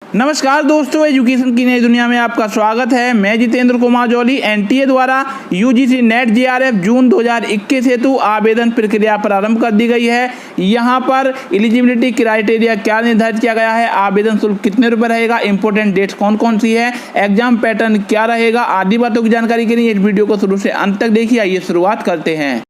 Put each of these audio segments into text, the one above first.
नमस्कार दोस्तों, एजुकेशन की नई दुनिया में आपका स्वागत है। मैं जितेंद्र कुमार जौली। एनटीए द्वारा यूजीसी नेट जेआरएफ जून 2021 हेतु आवेदन प्रक्रिया प्रारंभ कर दी गई है। यहां पर एलिजिबिलिटी क्राइटेरिया क्या निर्धारित किया गया है, आवेदन शुल्क कितने रुपए रहेगा, इंपोर्टेंट डेट्स कौन कौन सी है, एग्जाम पैटर्न क्या रहेगा, आदि बातों की जानकारी के लिए इस वीडियो को शुरू से अंत तक देखिए। आइए शुरुआत करते हैं।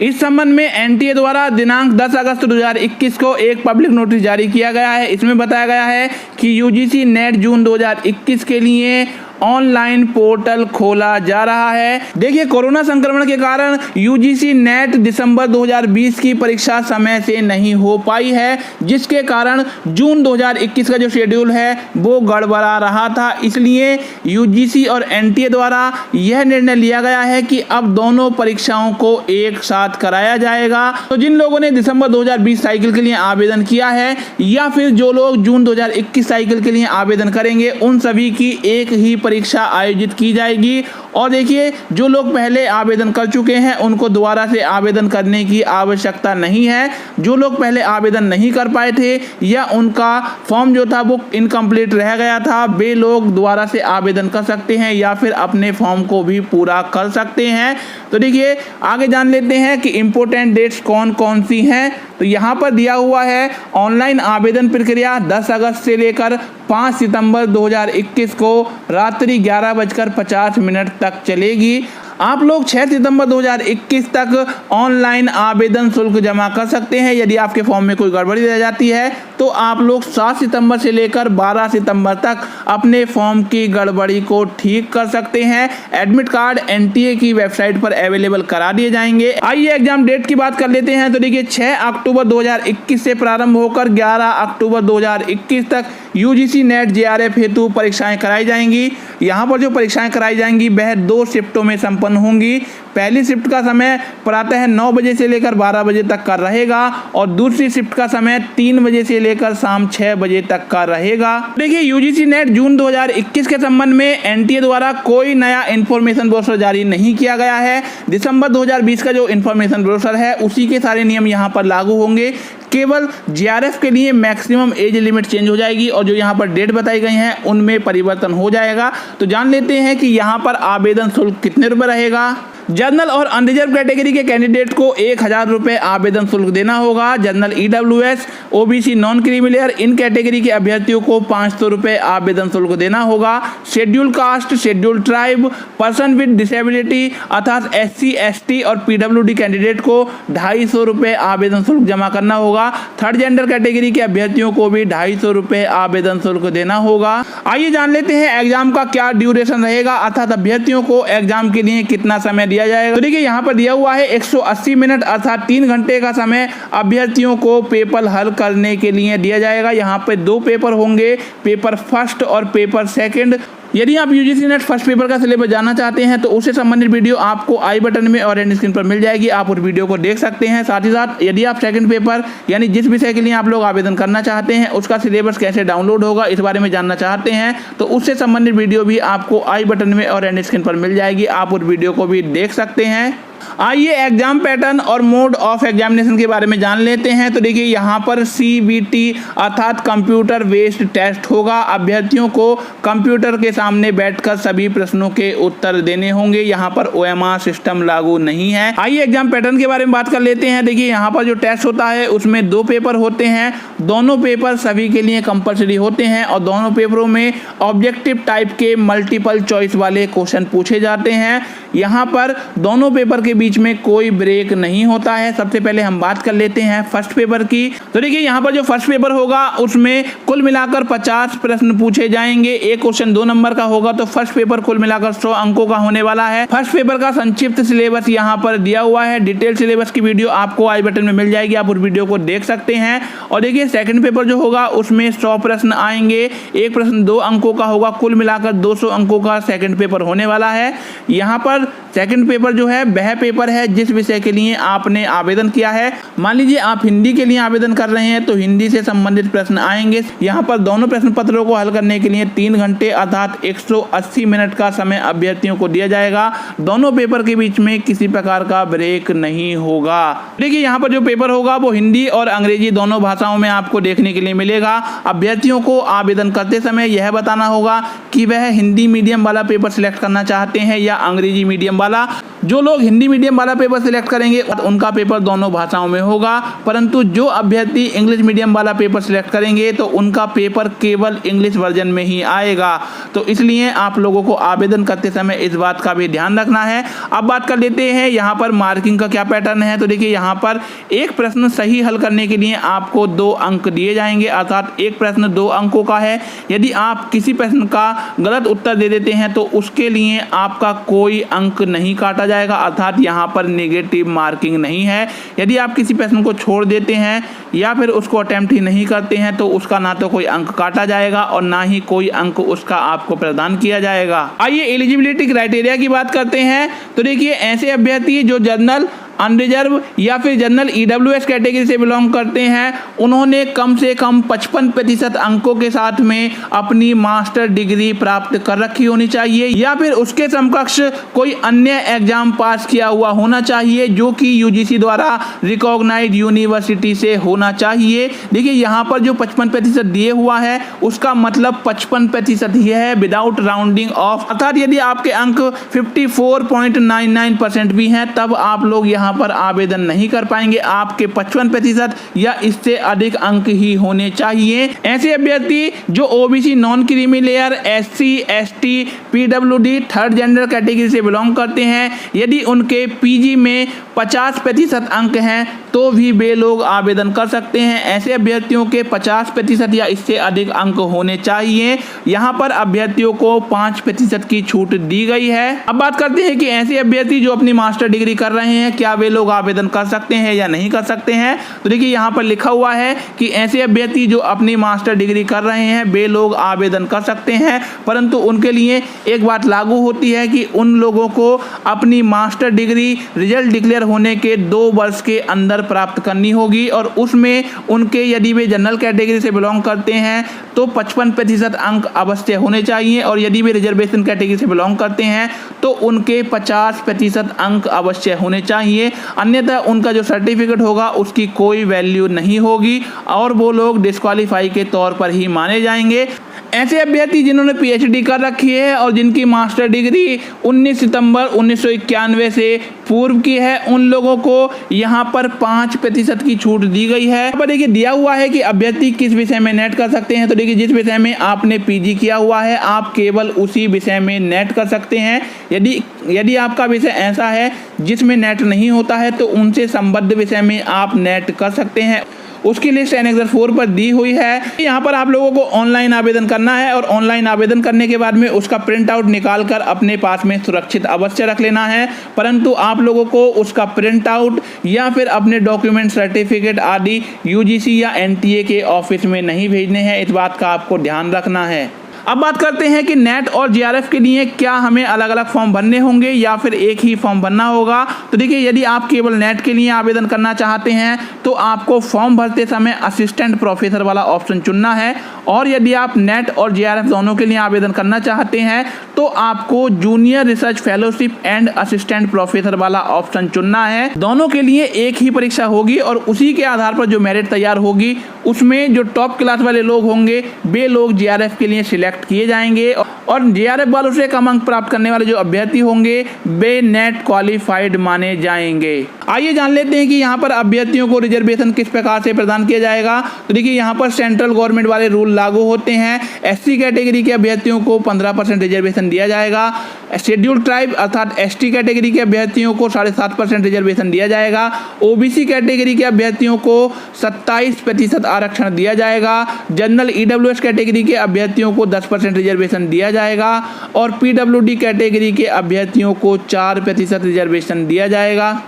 इस संबंध में एनटीए द्वारा दिनांक 10 अगस्त 2021 को एक पब्लिक नोटिस जारी किया गया है। इसमें बताया गया है कि यूजीसी नेट जून 2021 के लिए ऑनलाइन पोर्टल खोला जा रहा है। देखिए, कोरोना संक्रमण के कारण यूजीसी नेट दिसंबर 2020 की परीक्षा समय से नहीं हो पाई है, जिसके कारण जून 2021 का जो शेड्यूल है वो गड़बड़ा रहा था। इसलिए यूजीसी और एनटीए द्वारा यह निर्णय लिया गया है कि अब दोनों परीक्षाओं को एक साथ कराया जाएगा। तो जिन लोगों ने दिसंबर 2020 साइकिल के लिए आवेदन किया है या फिर जो लोग जून 2021 साइकिल के लिए आवेदन करेंगे, उन सभी की एक ही परीक्षा आयोजित की जाएगी। और देखिए, जो लोग पहले आवेदन कर चुके हैं उनको दोबारा से आवेदन करने की आवश्यकता नहीं है। जो लोग पहले आवेदन नहीं कर पाए थे या उनका फॉर्म जो था वो इनकम्प्लीट रह गया था, वे लोग दोबारा से आवेदन कर सकते हैं या फिर अपने फॉर्म को भी पूरा कर सकते हैं। तो देखिए, आगे जान लेते हैं कि इंपॉर्टेंट डेट्स कौन कौन सी हैं। तो यहाँ पर दिया हुआ है, ऑनलाइन आवेदन प्रक्रिया 10 अगस्त से लेकर 5 सितंबर 2021 को रात्रि 11:50 तक चलेगी। आप लोग 6 सितंबर 2021 तक ऑनलाइन आवेदन शुल्क जमा कर सकते हैं। यदि आपके फॉर्म में कोई गड़बड़ी रह जाती है तो आप लोग 7 सितंबर से लेकर 12 सितंबर तक अपने फॉर्म की गड़बड़ी को ठीक कर सकते हैं। एडमिट कार्ड एनटीए की वेबसाइट पर अवेलेबल करा दिए जाएंगे। आइए एग्जाम डेट की बात कर लेते हैं। तो देखिए, 6 अक्टूबर 2021 से प्रारंभ होकर 11 अक्टूबर 2021 तक यूजीसी नेट जेआरएफ हेतु परीक्षाएं कराई जाएंगी। यहाँ पर जो परीक्षाएं कराई जाएंगी वह 2 शिफ्टों में संपन्न होंगी। पहली शिफ्ट का समय प्रातः 9 बजे से लेकर 12 बजे तक का रहेगा और दूसरी शिफ्ट का समय 3 बजे से लेकर शाम 6 बजे तक का रहेगा। देखिए, यूजीसी नेट जून 2021 के संबंध में एनटीए द्वारा कोई नया इंफॉर्मेशन ब्रोशर जारी नहीं किया गया है। दिसंबर 2020 का जो इंफॉर्मेशन ब्रोशर है उसी के सारे नियम यहाँ पर लागू होंगे। केवल जेआरएफ के लिए मैक्सिमम एज लिमिट चेंज हो जाएगी और जो यहाँ पर डेट बताई गई हैं उनमें परिवर्तन हो जाएगा। तो जान लेते हैं कि यहाँ पर आवेदन शुल्क कितने रुपए रहेगा। जनरल और अनरिजर्व कैटेगरी के कैंडिडेट को 1000 रुपये आवेदन शुल्क देना होगा। General EWS, OBC, non creamy layer in category के अभ्यर्थियों को 500 रुपये आवेदन शुल्क देना होगा। Schedule caste, schedule tribe, person with disability अर्थात एससी, एसटी और पीडब्ल्यूडी कैंडिडेट को 250 रुपये आवेदन शुल्क जमा करना होगा। थर्ड जेंडर कैटेगरी के अभ्यर्थियों को भी 250 रुपये आवेदन शुल्क देना होगा। आइए जान लेते हैं एग्जाम का क्या ड्यूरेशन रहेगा अर्थात अभ्यर्थियों को एग्जाम के लिए कितना समय दिया जाएगा। तो देखिए, यहाँ पर दिया हुआ है 180 मिनट अर्थात 3 घंटे का समय अभ्यर्थियों को पेपर हल करने के लिए दिया जाएगा। यहाँ पे 2 पेपर होंगे, पेपर फर्स्ट और पेपर सेकंड। यदि आप यूजीसी नेट फर्स्ट पेपर का सिलेबस जानना चाहते हैं तो उससे संबंधित वीडियो आपको आई बटन में और एंड स्क्रीन पर मिल जाएगी, आप उस वीडियो को देख सकते हैं। साथ ही साथ यदि आप सेकंड पेपर यानी जिस विषय के लिए आप लोग आवेदन करना चाहते हैं उसका सिलेबस कैसे डाउनलोड होगा इस बारे में जानना चाहते हैं तो उससे संबंधित वीडियो भी आपको आई बटन में और एंड स्क्रीन पर मिल जाएगी, आप उस वीडियो को भी देख सकते हैं। आइए एग्जाम पैटर्न और मोड ऑफ एग्जामिनेशन के बारे में जान लेते हैं। तो देखिए, यहाँ पर सीबीटी अर्थात कंप्यूटर बेस्ड टेस्ट होगा। अभ्यर्थियों को कंप्यूटर के सामने बैठकर सभी प्रश्नों के उत्तर देने होंगे। यहाँ पर ओएमआर सिस्टम लागू नहीं है। आइए एग्जाम पैटर्न के बारे में बात कर लेते हैं। देखिए, यहाँ पर जो टेस्ट होता है उसमें 2 पेपर होते हैं। दोनों पेपर सभी के लिए कंपलसरी होते हैं और दोनों पेपरों में ऑब्जेक्टिव टाइप के मल्टीपल चॉइस वाले क्वेश्चन पूछे जाते हैं। यहाँ पर दोनों पेपर के बीच में कोई ब्रेक नहीं होता है। सबसे पहले हम बात कर लेते हैं फर्स्ट पेपर की। तो देखिए, यहाँ पर जो फर्स्ट पेपर होगा उसमें कुल मिलाकर 50 प्रश्न पूछे जाएंगे। एक क्वेश्चन 2 नंबर का होगा तो फर्स्ट पेपर कुल मिलाकर 100 अंकों का होने वाला है। फर्स्ट पेपर का संक्षिप्त सिलेबस यहाँ पर दिया हुआ है। डिटेल सिलेबस की वीडियो आपको आई बटन में मिल जाएगी, आप उस वीडियो को देख सकते हैं। और देखिए, सेकंड पेपर जो होगा उसमें 100 प्रश्न आएंगे। एक प्रश्न 2 अंकों का होगा, कुल मिलाकर 200 अंकों का सेकंड पेपर होने वाला है। यहाँ पर सेकंड पेपर जो है वह पेपर है जिस विषय के लिए आपने आवेदन किया है। मान लीजिए आप हिंदी के लिए आवेदन कर रहे हैं तो हिंदी से संबंधित प्रश्न आएंगे। यहाँ पर दोनों प्रश्न पत्रों को हल करने के लिए 3 घंटे अर्थात 180 मिनट का समय अभ्यर्थियों को दिया जाएगा। दोनों पेपर के बीच में किसी प्रकार का ब्रेक नहीं होगा। देखिए यहाँ पर जो पेपर होगा वो हिंदी और अंग्रेजी दोनों भाषाओं में आपको देखने के लिए मिलेगा। अभ्यर्थियों को आवेदन करते समय यह बताना होगा कि वह हिंदी मीडियम वाला पेपर सिलेक्ट करना चाहते हैं या अंग्रेजी मीडियम वाला। जो लोग हिंदी मीडियम वाला पेपर सिलेक्ट करेंगे उनका पेपर दोनों भाषाओं में होगा, परंतु जो अभ्यर्थी इंग्लिश मीडियम वाला पेपर सिलेक्ट करेंगे तो उनका पेपर केवल इंग्लिश वर्जन में ही आएगा। तो इसलिए आप लोगों को आवेदन करते समय इस बात का भी ध्यान रखना है। अब बात कर लेते हैं यहाँ पर मार्किंग का क्या पैटर्न है। तो देखिए यहाँ पर एक प्रश्न सही हल करने के लिए आपको 2 अंक दिए जाएंगे, अर्थात एक प्रश्न 2 अंकों का है। यदि आप किसी प्रश्न का गलत उत्तर दे देते हैं तो उसके लिए आपका कोई अंक नहीं काटा जाएगा, अर्थात यहाँ पर नेगेटिव मार्किंग नहीं है। यदि आप किसी प्रश्न को छोड़ देते हैं या फिर उसको अटेम्प्ट ही नहीं करते हैं तो उसका ना तो कोई अंक काटा जाएगा और ना ही कोई अंक उसका आपको प्रदान किया जाएगा। आइए एलिजिबिलिटी क्राइटेरिया की बात करते हैं। तो देखिए ऐसे अभ्यर्थी जो जनरल, अनरिजर्व या फिर जनरल ईडब्ल्यूएस कैटेगरी से बिलोंग करते हैं, उन्होंने कम से कम 55% अंकों के साथ में अपनी मास्टर डिग्री प्राप्त कर रखी होनी चाहिए या फिर उसके समकक्ष कोई अन्य एग्जाम पास किया हुआ होना चाहिए जो कि यूजीसी द्वारा रिकॉग्नाइज्ड यूनिवर्सिटी से होना चाहिए। देखिए यहाँ पर जो 55% दिए हुआ है उसका मतलब 55% ही है विदाउट राउंडिंग ऑफ, अर्थात यदि आपके अंक 54.99% भी हैं तब आप लोग यहाँ पर आवेदन नहीं कर पाएंगे। आपके 55% या इससे अधिक अंक ही होने चाहिए। ऐसे अभ्यर्थी जो OBC, non creamy layer, SC, ST, PWD, third gender category से बिलोंग करते हैं, यदि उनके पीजी में 50% अंक हैं तो भी वे लोग आवेदन कर सकते हैं। ऐसे अभ्यर्थियों के 50% या इससे अधिक अंक होने चाहिए। यहाँ पर अभ्यर्थियों को 5% की छूट दी गई है। अब बात करते हैं कि ऐसे अभ्यर्थी जो अपनी मास्टर डिग्री कर रहे हैं क्या वे लोग आवेदन कर सकते हैं या नहीं कर सकते हैं। तो देखिए यहाँ पर लिखा हुआ है कि ऐसे अभ्यर्थी जो अपनी मास्टर डिग्री कर रहे हैं वे लोग आवेदन कर सकते हैं, परंतु उनके लिए एक बात लागू होती है कि उन लोगों को अपनी मास्टर डिग्री रिजल्ट डिक्लेयर होने के 2 वर्ष के अंदर प्राप्त करनी होगी और उसमें उनके यदि वे जनरल कैटेगरी से बिलोंग करते हैं तो 55% अंक अवश्य होने चाहिए और यदि वे रिजर्वेशन कैटेगरी से बिलोंग करते हैं तो उनके 50% अंक अवश्य होने चाहिए, अन्यथा उनका जो सर्टिफिकेट होगा उसकी कोई वैल्यू नहीं होगी और वो लोग डिस्क्वालीफाई के तौर पर ही माने जाएंगे। ऐसे अभ्यर्थी जिन्होंने पीएचडी कर रखी है और जिनकी मास्टर डिग्री 19 सितंबर 1991 से पूर्व की है, उन लोगों को यहाँ पर 5% की छूट दी गई है। यहाँ पर देखिए दिया हुआ है कि अभ्यर्थी किस विषय में नेट कर सकते हैं। तो देखिए जिस विषय में आपने पीजी किया हुआ है आप केवल उसी विषय में नेट कर सकते हैं। यदि आपका विषय ऐसा है जिसमें नेट नहीं होता है तो उनसे संबद्ध विषय में आप नेट कर सकते हैं। उसकी लिस्ट एनेक्सर 4 पर दी हुई है। यहाँ पर आप लोगों को ऑनलाइन आवेदन करना है और ऑनलाइन आवेदन करने के बाद में उसका प्रिंट आउट निकाल कर अपने पास में सुरक्षित अवश्य रख लेना है, परंतु आप लोगों को उसका प्रिंट आउट या फिर अपने डॉक्यूमेंट, सर्टिफिकेट आदि यूजीसी या एनटीए के ऑफिस में नहीं भेजने हैं। इस बात का आपको ध्यान रखना है। अब बात करते हैं कि नेट और जीआरएफ के लिए क्या हमें अलग अलग फॉर्म भरने होंगे या फिर एक ही फॉर्म भरना होगा। तो देखिए यदि आप केवल नेट के लिए आवेदन करना चाहते हैं तो आपको फॉर्म भरते समय असिस्टेंट प्रोफेसर वाला ऑप्शन चुनना है और यदि आप नेट और जीआरएफ दोनों के लिए आवेदन करना चाहते हैं तो आपको junior research fellowship and assistant professor वाला ऑप्शन चुनना है। दोनों के लिए एक ही परीक्षा होगी और उसी के आधार पर जो मेरिट तैयार होगी उसमें जो टॉप क्लास वाले लोग होंगे वे लोग जीआरएफ के लिए सिलेक्ट किए जाएंगे और जीआरएफ वालों से कम अंक प्राप्त करने वाले जो अभ्यर्थी होंगे वे नेट क्वालिफाइड माने जाएंगे। आइए जान लेते हैं कि यहाँ पर अभ्यर्थियों को रिजर्वेशन किस प्रकार से प्रदान किया जाएगा। तो देखिए यहाँ पर सेंट्रल गवर्नमेंट वाले रूल लागू होते हैं। एससी कैटेगरी के अभ्यर्थियों को 15% रिजर्वेशन दिया जाएगा। शेड्यूल्ड ट्राइब अर्थात एसटी कैटेगरी के अभ्यर्थियों को 7.5% रिजर्वेशन दिया जाएगा। ओबीसी कैटेगरी के अभ्यर्थियों को 27% आरक्षण दिया जाएगा। जनरल ईडब्ल्यूएस कैटेगरी के अभ्यर्थियों को 10% रिजर्वेशन दिया जाएगा और पीडब्ल्यूडी कैटेगरी के अभ्यर्थियों को 4% रिजर्वेशन दिया जाएगा।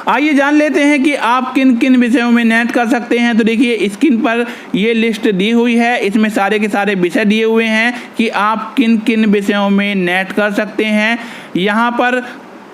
आइए जान लेते हैं कि आप किन किन विषयों में नेट कर सकते हैं। तो देखिए स्क्रीन पर ये लिस्ट दी हुई है, इसमें सारे के सारे विषय दिए हुए हैं कि आप किन किन विषयों में नेट कर सकते हैं। यहाँ पर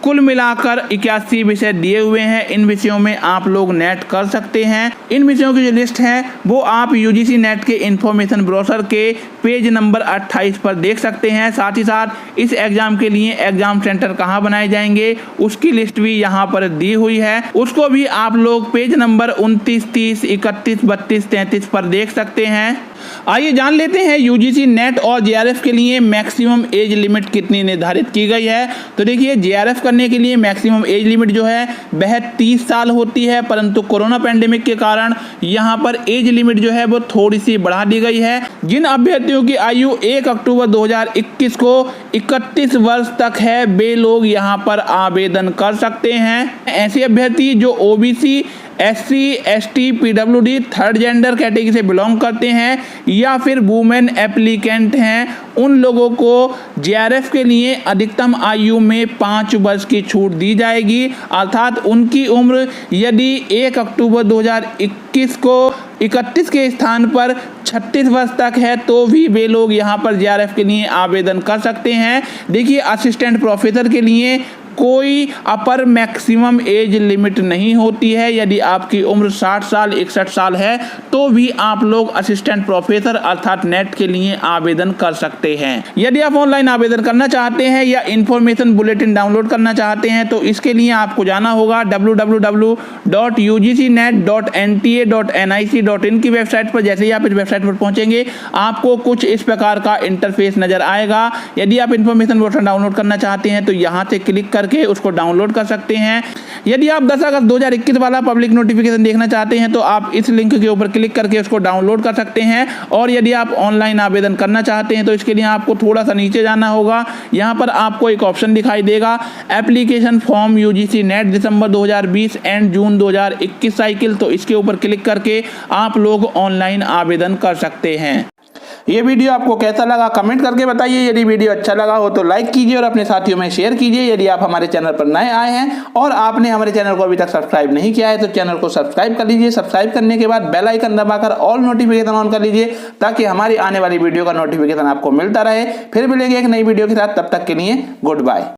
कुल मिलाकर 81 विषय दिए हुए हैं। इन विषयों में आप लोग नेट कर सकते हैं। इन विषयों की जो लिस्ट है वो आप यूजीसी नेट के इंफॉर्मेशन ब्रोशर के पेज नंबर 28 पर देख सकते हैं। साथ ही साथ इस एग्जाम के लिए एग्जाम सेंटर कहाँ बनाए जाएंगे उसकी लिस्ट भी यहाँ पर दी हुई है, उसको भी आप लोग पेज नंबर 29, 30, 31, 32, 33 पर देख सकते हैं। आइए जान लेते हैं यूजीसी नेट और जेआरएफ के लिए मैक्सिमम एज लिमिट कितनी निर्धारित की गई है। तो देखिए, जेआरएफ करने के लिए मैक्सिमम एज लिमिट जो है वह 30 साल होती है, परंतु कोरोना पैंडेमिक के कारण यहाँ पर एज लिमिट जो है वो थोड़ी सी बढ़ा दी गई है। जिन अभ्यर्थियों की आयु 1 अक्टूबर 2021 को 31 वर्ष तक है वे लोग यहाँ पर आवेदन कर सकते हैं। ऐसे अभ्यर्थी जो OBC, SC, ST, PWD, third gender category से बिलोंग करते हैं या फिर वुमेन एप्लीकेंट हैं, उन लोगों को जेआरएफ के लिए अधिकतम आयु में 5 वर्ष की छूट दी जाएगी। अर्थात उनकी उम्र यदि 1 अक्टूबर 2021 को 31 के स्थान पर 36 वर्ष तक है तो भी वे लोग यहाँ पर जेआरएफ के लिए आवेदन कर सकते हैं। देखिए, असिस्टेंट प्रोफेसर के लिए कोई अपर मैक्सिमम एज लिमिट नहीं होती है। यदि आपकी उम्र 60 साल 61 साल है तो भी आप लोग असिस्टेंट प्रोफेसर अर्थात नेट के लिए आवेदन कर सकते हैं। यदि आप ऑनलाइन आवेदन करना चाहते हैं या इंफॉर्मेशन बुलेटिन डाउनलोड करना चाहते हैं तो इसके लिए आपको जाना होगा www.ugcnet.nta.nic.in की वेबसाइट पर। जैसे ही आप इस वेबसाइट पर पहुंचेंगे आपको कुछ इस प्रकार का इंटरफेस नजर आएगा। यदि आप इंफॉर्मेशन बुलेटिन डाउनलोड करना चाहते हैं तो यहाँ से क्लिक करके उसको डाउनलोड कर सकते हैं। यदि आप 10 अगस्त 2021 वाला पब्लिक नोटिफिकेशन देखना चाहते हैं तो आप इस लिंक के ऊपर क्लिक करके उसको डाउनलोड कर सकते हैं। और यदि आप ऑनलाइन आवेदन करना चाहते हैं तो इसके लिए आपको थोड़ा सा नीचे जाना होगा। यहाँ पर आपको एक ऑप्शन दिखाई देगा, application form UGC net December 2020 and June 2021 cycle. तो इसके ऊपर क्लिक करके आप लोग ऑनलाइन आवेदन कर सकते हैं। ये वीडियो आपको कैसा लगा कमेंट करके बताइए। यदि वीडियो अच्छा लगा हो तो लाइक कीजिए और अपने साथियों में शेयर कीजिए। यदि आप हमारे चैनल पर नए आए हैं और आपने हमारे चैनल को अभी तक सब्सक्राइब नहीं किया है तो चैनल को सब्सक्राइब कर लीजिए। सब्सक्राइब करने के बाद बेल आइकन दबाकर ऑल नोटिफिकेशन ऑन कर लीजिए ताकि हमारी आने वाली वीडियो का नोटिफिकेशन आपको मिलता रहे। फिर मिलेंगे एक नई वीडियो के साथ, तब तक के लिए गुड बाय।